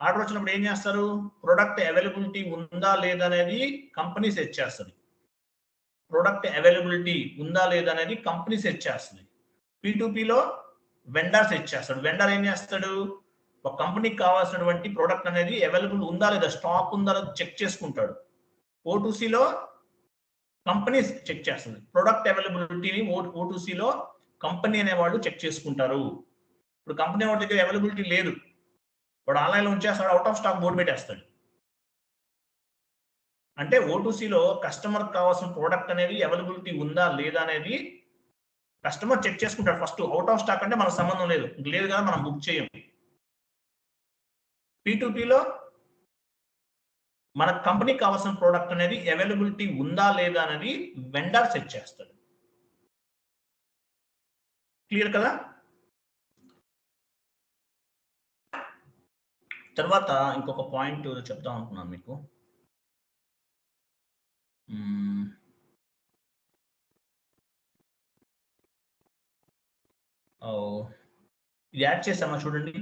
ఆర్డర్ వచ్చినప్పుడు ఏం చేస్తారు? ప్రొడక్ట్ అవైలబిలిటీ ఉందా లేదా అనేది కంపెనీ సెట్ చేస్తుంది. ప్రొడక్ట్ అవైలబిలిటీ ఉందా లేదా అనేది కంపెనీ సెట్ చేస్తుంది. P2Pలో వెండర్ సెట్ చేస్తాడు. వెండర్ ఏం చేస్తాడు? ఒక కంపెనీకి కావాల్సినటువంటి ప్రోడక్ట్ అనేది అవైలబుల్ ఉందా లేదా, స్టాక్ ఉందా లేదా చెక్ చేసుకుంటాడు. O2Cలో కంపెనీ చెక్ చేస్తుంది. ప్రొడక్ట్ అవైలబిలిటీని O2Cలో కంపెనీ అనేవాళ్ళు చెక్ చేసుకుంటారు. ఇప్పుడు కంపెనీ వాడి దగ్గర అవైలబిలిటీ లేదు, వాడు ఆన్లైన్లో ఉంచేస్తాడు, అవుట్ ఆఫ్ స్టాక్ బోర్డు పెట్టేస్తాడు. అంటే O2Cలో కస్టమర్కి కావాల్సిన ప్రోడక్ట్ అనేది అవైలబిలిటీ ఉందా లేదా అనేది కస్టమర్ చెక్ చేసుకుంటాడు ఫస్ట్. అవుట్ ఆఫ్ స్టాక్ అంటే మనకు సంబంధం లేదు, లేదు కదా మనం బుక్ చేయం. P2Pలో మన కంపెనీకి కావాల్సిన ప్రోడక్ట్ అనేది అవైలబిలిటీ ఉందా లేదా అనేది వెండర్ సెట్ చేస్తాడు. క్లియర్ కదా? తర్వాత ఇంకొక పాయింట్ చెప్తా ఉంటున్నాను మీకు. ఇది యాడ్ చేసామా చూడండి.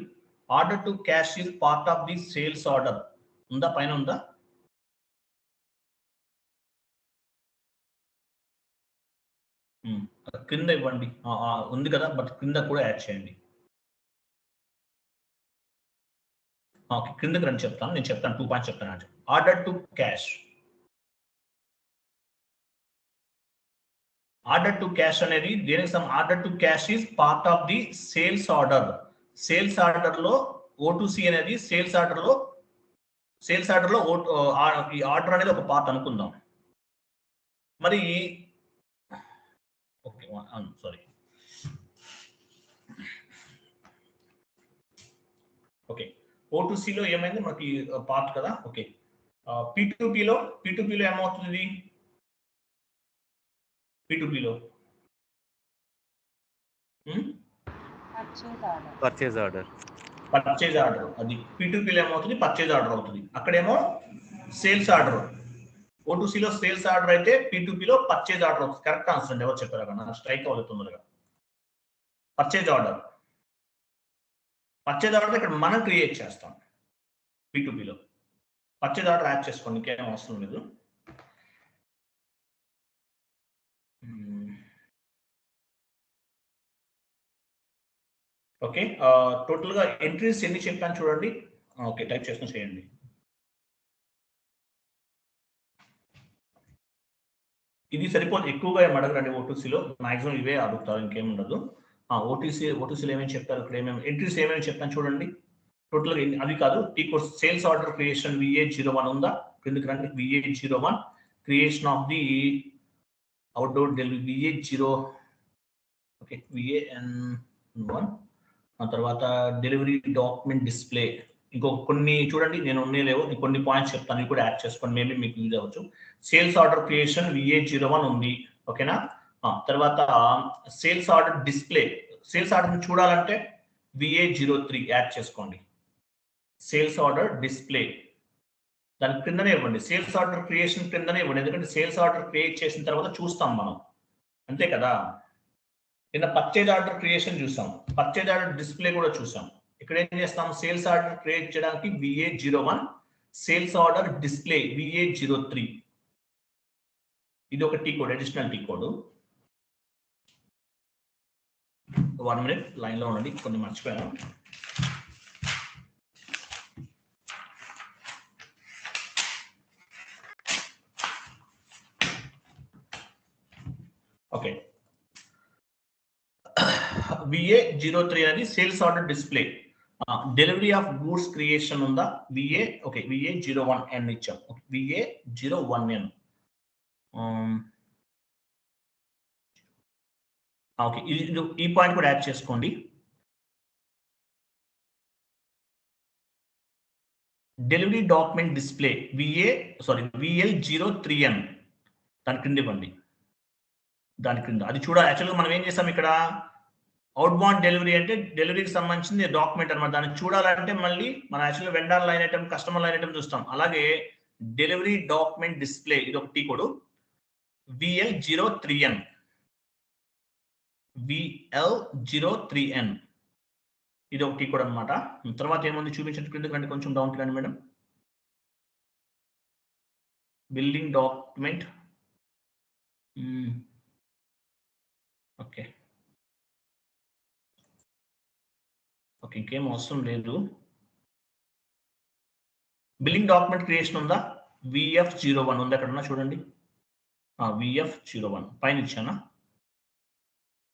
Order to cash is part of the sales order ఉందా? పైన ఉందా? కింద ఇవ్వండి. ఉంది కదా, బట్ కింద కూడా యాడ్ చేయండి. ఓకే, కిందకి రండి చెప్తాను. నేను చెప్తాను 2 పాయింట్స్ చెప్తాను. Order to cash. Order to cash అనేది దేనికి order to cash is part of the sales order. Sales order లో O2C అనేది సేల్స్ ఆర్డర్ లో ఈ ఆర్డర్ అనేది ఒక పార్ట్ అనుకుందాం. మరి ఓకే, సారీ, ఓకే, O2Cలో ఏమైంది మనకి పార్ట్ కదా. ఓకే, P2Pలో ఏమవుతుంది? P2Pలో పర్చేజ్ ఆర్డర్. అది P2Pలో ఏమవుతుంది? పర్చేజ్ ఆర్డర్ అవుతుంది. అక్కడేమో సేల్స్ ఆర్డర్. O2Cలో సేల్స్ ఆర్డర్ అయితే P2Pలో పర్చేజ్ ఆర్డర్ అవుతుంది. కరెక్ట్ ఆన్సర్ అండి. ఎవరు చెప్పారు కదా, నాకు స్ట్రైక్ అవ్వలేదు తొందరగా. పర్చేజ్ ఆర్డర్ ఇక్కడ మనం క్రియేట్ చేస్తాం. P2Pలో పర్చేజ్ ఆర్డర్ యాడ్ చేసుకోండి, ఇంకేం అవసరం లేదు. ఓకే, టోటల్ గా ఎంట్రీస్ ఎన్ని చెప్పాను చూడండి. ఓకే, టైప్ చేసుకుని చేయండి. ఇది సరిపోదు, ఎక్కువగా ఏం అడగరండి. O2Cలో మాక్సిమం ఇవే అడుగుతారు, ఇంకేం ఉండదు. O2Cలో ఏమేమి చెప్పారు, ఇక్కడ ఏమేమి ఎంట్రీస్ ఏమేమి చెప్పాను చూడండి. టోటల్ అది కాదు, T codes sales order creation VA01 ఉందా? కిందకి రండి. VA01 creation of the outdoor delivery VAN1. ఆ తర్వాత డెలివరీ డాక్యుమెంట్ డిస్ప్లే. ఇంకొక కొన్ని చూడండి, నేను లేవు, కొన్ని పాయింట్స్ చెప్తాను, ఇవి కూడా యాడ్ చేసుకోండి, మేబీ మీకు యూజ్ అవ్వచ్చు. సేల్స్ ఆర్డర్ క్రియేషన్ VA01 ఉంది. ఓకేనా? తర్వాత sales order display, sales order చూడాలంటే VA03 యాడ్ చేసుకోండి. సేల్స్ ఆర్డర్ డిస్ప్లే దాని క్రిందనే ఇవ్వండి. సేల్స్ ఆర్డర్ క్రియేషన్ క్రిందనే ఇవ్వండి, ఎందుకంటే సేల్స్ ఆర్డర్ క్రియేట్ చేసిన తర్వాత చూస్తాం మనం, అంతే కదా. నిన్న పర్చేజ్ ఆర్డర్ క్రియేషన్ చూసాం, పర్చేజ్ ఆర్డర్ డిస్ప్లే కూడా చూసాం. ఇక్కడ ఏం చేస్తాం? సేల్స్ ఆర్డర్ క్రియేట్ చేయడానికి VA01, sales order display VA03. ఇది ఒక T code, additional T code. 1 minute line లో ఉండండి, కొన్ని మర్చిపోయాను. ఓకే, VA03 అనేది sales order display. Delivery of goods creation ఉందా? విఏ ఓకే, VA01N ఇచ్చాం. VA01N. ఓకే, ఈ పాయింట్ కూడా యాడ్ చేసుకోండి. డెలివరీ డాక్యుమెంట్ డిస్ప్లే VL03N దాని క్రింద ఇవ్వండి. దాని క్రింద అది చూడ యాక్చువల్గా మనం ఏం చేస్తాం ఇక్కడ, అవుట్ బౌండ్ డెలివరీ అంటే డెలివరీకి సంబంధించింది డాక్యుమెంట్ అనమాట. దాన్ని చూడాలంటే మళ్ళీ మన యాక్చువల్గా vendor line item, customer line item చూస్తాం. అలాగే డెలివరీ డాక్యుమెంట్ డిస్ప్లే ఇది ఒక టీ కోడ్ VL03N. VL03N ఇది ఒక టీ కోడ్ అనమాట. తర్వాత ఏముంది చూపించండి, క్రిందకి రండి, కొంచెం డౌన్కి రండి madam. Building document okay okay, ఇంకేం అవసరం లేదు. బిల్డింగ్ డాక్యుమెంట్ క్రియేషన్ ఉందా? VF01 ఉంది, ఎక్కడన్నా చూడండి. VF01 పైన ఇచ్చానా?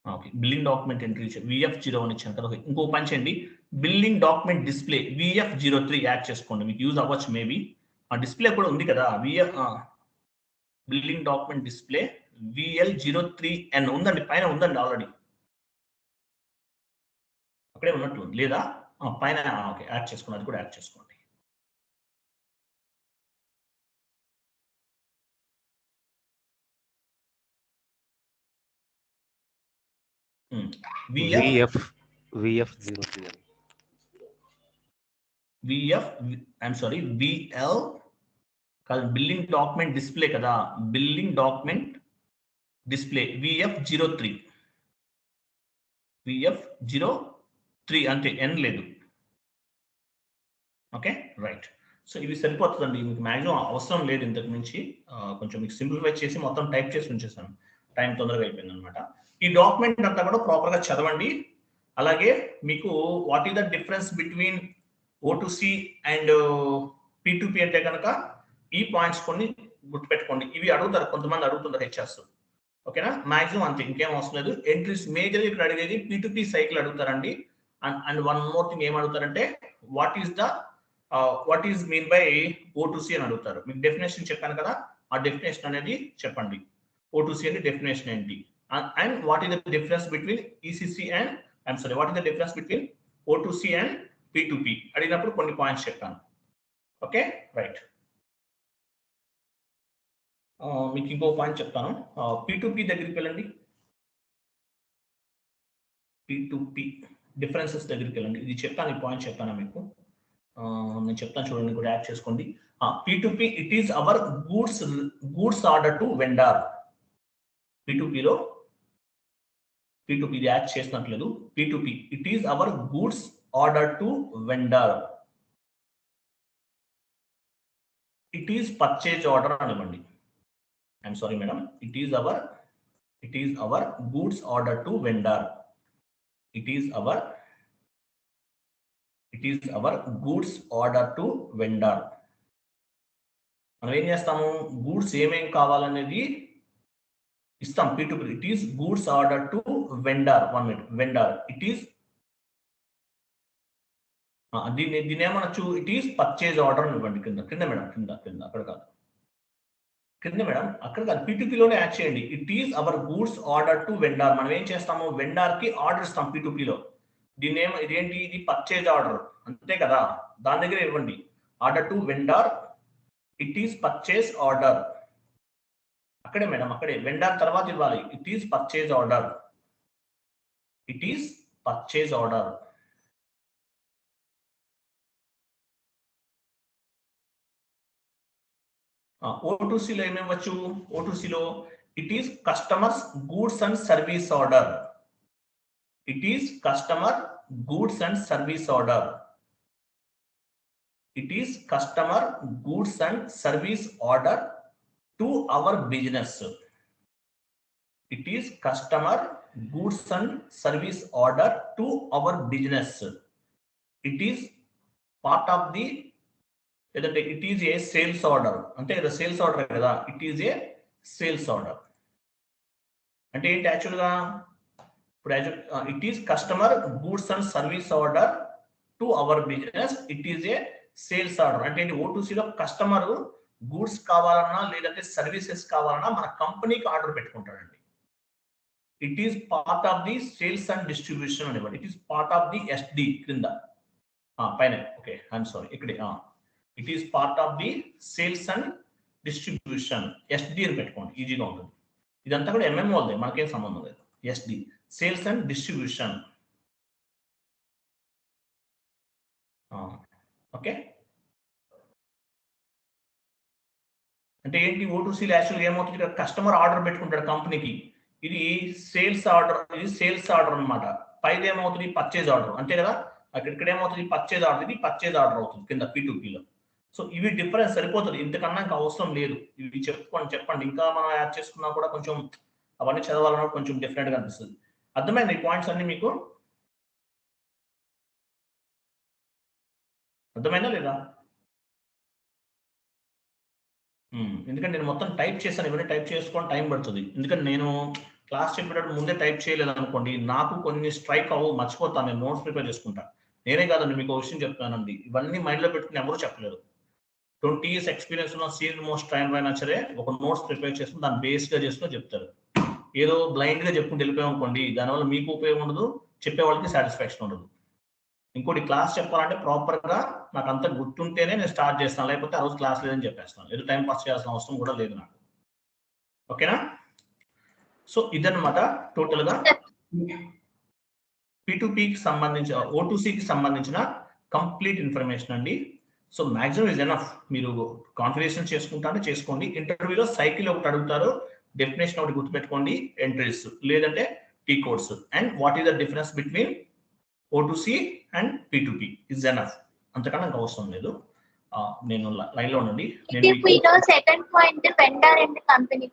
ఓకే, బిల్డింగ్ డాక్యుమెంట్ ఎంట్రీ ఇచ్చాను, VF01 ఇచ్చాను కదా. ఓకే, ఇంకో పని చేయండి, building document display VF03 add చేసుకోండి, మీకు యూజ్ అవ్వచ్చు మేబీ. ఆ డిస్ప్లే కూడా ఉంది కదా, బిల్డింగ్ డాక్యుమెంట్ డిస్ప్లే VL03N ఉందండి, పైన ఉందండి ఆల్రెడీ, అక్కడే ఉన్నట్లు లేదా పైన. ఓకే, యాడ్ చేసుకోండి, అది కూడా యాడ్ చేసుకోండి. VF03 VL కాదు, బిల్డింగ్ డాక్యుమెంట్ డిస్ప్లే కదా, బిల్డింగ్ డాక్యుమెంట్ డిస్ప్లే VF03 అంతే, N లేదు. Okay right. సో ఇవి సరిపోతుందండి, మీకు మ్యాక్సిమం అవసరం లేదు ఇంతకు మించి. కొంచెం మీకు సింప్లిఫై చేసి మొత్తం టైప్ చేసి ఉంచేసాను, టైం తొందరగా అయిపోయింది అనమాట. ఈ డాక్యుమెంట్ అంతా కూడా ప్రాపర్గా చదవండి. అలాగే మీకు what is the difference between O2C and P2P అంటే కనుక ఈ పాయింట్స్ కొన్ని గుర్తుపెట్టుకోండి. ఇవి అడుగుతారు, కొంతమంది అడుగుతుంటారు హెచ్ఆర్స్. ఓకేనా, మాక్సిమం అంతే, ఇంకేం అవసరం లేదు. ఎంట్రీస్ మేజర్ ఇక్కడ అడిగేది P2P సైకిల్ అడుగుతారండి. అండ్ వన్ మోర్ థింగ్ ఏం అడుగుతారంటే what is mean by O2C అని అడుగుతారు. మీకు డెఫినేషన్ చెప్పాను కదా, ఆ డెఫినేషన్ అనేది చెప్పండి. O2C అంటే డెఫినేషన్ ఏంటి, and what is the difference between ECC and what is the difference between O2C and P2P అడిగినప్పుడు కొన్ని పాయింట్స్ చెప్పాను. Okay right. మీకు ఇంకో పాయింట్ చెప్తాను, P2P దగ్గరికి వెళ్ళండి. P2P డిఫరెన్సెస్ దగ్గరికి వెళ్ళండి. ఇది చెప్తాను, ఈ పాయింట్ చెప్తాను మీకు. నేను చెప్తాను చూడండి, కూడా యాడ్ చేసుకోండి. P2P it is our goods order to vendor. P2Pలో P2P ఇది యాడ్ చేసినట్లేదు. P2P it is our goods order to vendor. It is purchase order అనివ్వండి. I'm sorry madam, it is our goods order to vendor. It is our goods order to vendor. మనం ఏం చేస్తాము, goods ఏమేం కావాలనేది ఇస్తాం. P2P it is goods order to vendor. 1 minute, vendor it is దీన్ని ఏమనొచ్చు, it is purchase order ఇవ్వండి. కింద మేడం, కింద అక్కడ కాదు, కింద మేడం, అక్కడ కాదు, P2Pలోనే యాడ్ చేయండి. It is our goods order to vendor. మనం ఏం చేస్తాము, వెండర్ కి ఆర్డర్ ఇస్తాం P2Pలో. దీన్ని ఇదేంటి, ఇది పర్చేజ్ ఆర్డర్ అంతే కదా, దాని దగ్గర ఇవ్వండి. Order to vendor, it is purchase order. అక్కడే మేడం, అక్కడే వెండర్ తర్వాత ఇవ్వాలి. It is purchase order. It is purchase order. O2Cలో ఏమేమొచ్చు, O2Cలో it is customers goods and service order. It is customer goods and service order. It is customer goods and service order to our business. It is customer goods and service order to our business. It is part of the, లేదంటే it is a sales order అంటే కదా, sales order కదా, it is a sales order అంటే ఏంటి యాక్చువల్గా, ఇప్పుడు it is customer goods and service order to our business it is a sales order. అంటే O2C లో కస్టమర్ గూడ్స్ కావాలన్నా లేదంటే సర్వీసెస్ కావాలన్నా మన కంపెనీకి ఆర్డర్ పెట్టుకుంటాడండి. It is part of the sales and distribution అనేవాడు. It is part of the SD క్రింద పైన. ఓకే, ఐఎమ్ సారీ, ఇక్కడే it is part of the sales and distribution SD అని పెట్టుకోండి, ఈజీగా ఉంటుంది. ఇదంతా కూడా MM వాళ్ళదే, మనకేం సంబంధం లేదు. SD sales and distribution. Okay, అంటే ఏంటి O2Cలో యాక్చువల్గా ఏమవుతుంది, కస్టమర్ ఆర్డర్ పెట్టుకుంటాడు కంపెనీకి, ఇది సేల్స్ ఆర్డర్, ఇది సేల్స్ ఆర్డర్ అనమాట. పైది ఏమవుతుంది, పర్చేజ్ ఆర్డర్, అంతే కదా. ఇక్కడ ఏమవుతుంది, పర్చేజ్ ఆర్డర్, ఇది పర్చేజ్ ఆర్డర్ అవుతుంది కింద P2Pలో. సో ఇవి డిఫరెన్స్ సరిపోతుంది, ఇంతకన్నా ఇంకా అవసరం లేదు. ఇవి చెప్పండి ఇంకా మనం యాడ్ చేసుకున్నా కూడా కొంచెం అవన్నీ చదవాలన్నా కొంచెం డిఫరెంట్గా అనిపిస్తుంది. అర్థమైంది ఈ పాయింట్స్ అన్ని మీకు? అర్థమైందా లేదా? ఎందుకంటే నేను మొత్తం టైప్ చేశాను, ఇవన్నీ టైప్ చేసుకొని టైం పడుతుంది. ఎందుకంటే నేను క్లాస్ చెప్పేటప్పుడు ముందే టైప్ చేయలేదు అనుకోండి, నాకు కొన్ని స్ట్రైక్ అవ్వు, మర్చిపోతాను. నేను నోట్స్ ప్రిపేర్ చేసుకుంటా. నేనే కాదండి, మీకు ఒక విషయం చెప్తానండి, ఇవన్నీ మైండ్లో పెట్టుకుని ఎవరు చెప్పలేదు. 20 years ఎక్స్పీరియన్స్ ఉన్న సీనియర్ మోస్ట్ ట్రైనర్ అయినా సరే ఒక నోట్స్ ప్రిపేర్ చేసుకుని దాన్ని బేస్గా చేసుకుని చెప్తారు. ఏదో బ్లైండ్గా చెప్పుకుంటూ వెళ్ళిపోయాం అనుకోండి, దానివల్ల మీకు ఉపయోగం ఉండదు, చెప్పే వాళ్ళకి సాటిస్ఫాక్షన్ ఉండదు. ఇంకోటి క్లాస్ చెప్పాలంటే ప్రాపర్గా నాకు అంత గుర్తుంటేనే నేను స్టార్ట్ చేస్తాను, లేకపోతే ఆ రోజు క్లాస్ లేదని చెప్పేస్తాను. ఏదో టైం పాస్ చేయాల్సిన అవసరం కూడా లేదు నాకు. ఓకేనా? సో ఇదన్నమాట టోటల్గా P2Pకి సంబంధించిన O2Cకి సంబంధించిన కంప్లీట్ ఇన్ఫర్మేషన్ అండి. So maximum is enough. మీరు కాన్ఫిగరేషన్ చేసుకుంటారంటే చేసుకోండి. ఇంటర్వ్యూలో సైకిల్ ఒకటి అడుగుతారు, డెఫినేషన్ ఒకటి గుర్తుపెట్టుకోండి, ఎంట్రీస్ లేదంటే T codes, and what is the difference between O2C and P2P is enough. అంతకన్నా నాకు అవసరం లేదు. నేను లైన్ లో ఉండండి. Second point vendor and company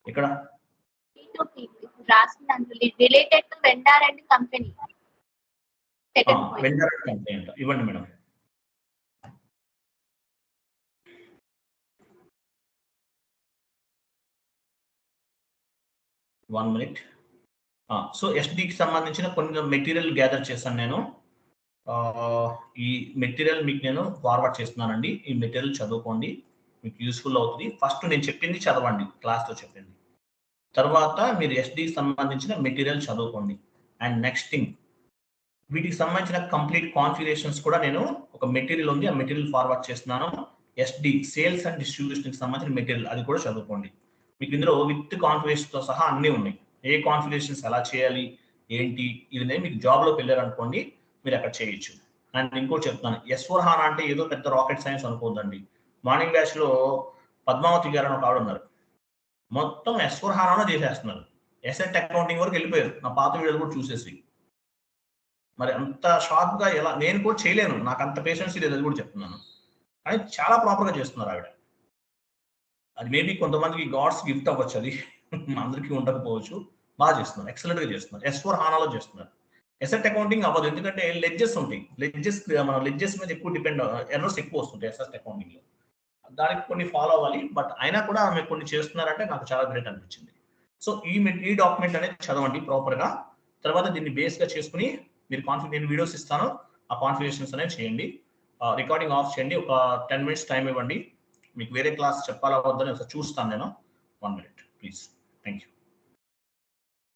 ఇక్కడ P2P రాసినందు related to vendor and company. Second point vendor and company అంట. ఇవ్వండి మేడం. One minute. సో SDకి సంబంధించిన కొన్ని మెటీరియల్ గ్యాదర్ చేశాను నేను. ఈ మెటీరియల్ మీకు నేను ఫార్వర్డ్ చేస్తున్నానండి. ఈ మెటీరియల్ చదువుకోండి, మీకు యూస్ఫుల్ అవుతుంది. ఫస్ట్ నేను చెప్పింది చదవండి, క్లాస్లో చెప్పింది. తర్వాత మీరు SDకి సంబంధించిన మెటీరియల్ చదువుకోండి. అండ్ నెక్స్ట్ థింగ్, వీటికి సంబంధించిన కంప్లీట్ కాన్ఫిగరేషన్స్ కూడా నేను ఒక మెటీరియల్ ఉంది, ఆ మెటీరియల్ ఫార్వర్డ్ చేస్తున్నాను. SD సేల్స్ అండ్ డిస్ట్రిబ్యూషన్కి సంబంధించిన మెటీరియల్, అది కూడా చదువుకోండి. మీకు ఇందులో విత్ కాన్ఫిగరేషన్తో సహా అన్నీ ఉన్నాయి. ఏ కాన్ఫిగరేషన్స్ ఎలా చేయాలి ఏంటి, ఇది మీకు జాబ్లోకి వెళ్ళారనుకోండి మీరు అక్కడ చేయొచ్చు. అండ్ ఇంకోటి చెప్తాను, S4HANA అంటే ఏదో పెద్ద రాకెట్ సైన్స్ అనుకోద్దండి. మార్నింగ్ బ్యాచ్లో పద్మావతి గారు అని ఒక ఆవిడ ఉన్నారు, మొత్తం S4HANA చేసేస్తున్నారు. అసెట్ అకౌంటింగ్ వరకు వెళ్ళిపోయారు, నా పాత వీడియోలు కూడా చూసేసి. మరి అంత షార్ప్గా ఎలా, నేను కూడా చేయలేను, నాకు అంత పేషెన్స్ లేదు, అది కూడా చెప్తున్నాను. కానీ చాలా ప్రాపర్గా చేస్తున్నారు ఆవిడ. అది మేబీ కొంతమందికి గాడ్స్ గిఫ్ట్ అవ్వచ్చు, అది అందరికీ ఉండకపోవచ్చు. బాగా చేస్తున్నారు, ఎక్సలెంట్గా చేస్తున్నారు. S4HANAలో చేస్తున్నారు. అసెట్ అకౌంటింగ్ అవ్వదు, ఎందుకంటే లెడ్జెస్ ఉంటాయి. మన లెడ్జెస్ మీద ఎక్కువ డిపెండ్, ఎర్రర్స్ ఎక్కువ వస్తుంటాయి అసెట్ అకౌంటింగ్లో. దానికి కొన్ని ఫాలో అవ్వాలి. బట్ అయినా కూడా ఆమె కొన్ని చేస్తున్నారంటే నాకు చాలా గ్రేట్ అనిపించింది. సో ఈ డాక్యుమెంట్ అనేది చదవండి ప్రాపర్గా. తర్వాత దీన్ని బేస్గా చేసుకుని మీరు నేను వీడియోస్ ఇస్తాను, ఆ కాన్ఫిగరేషన్స్ అనేది చేయండి. రికార్డింగ్ ఆఫ్ చేయండి. ఒక 10 minutes టైం ఇవ్వండి. మీకు వేరే క్లాస్ చెప్పాలా వద్దని ఒకసారి చూస్తాను నేను. 1 minute ప్లీజ్. Thank you.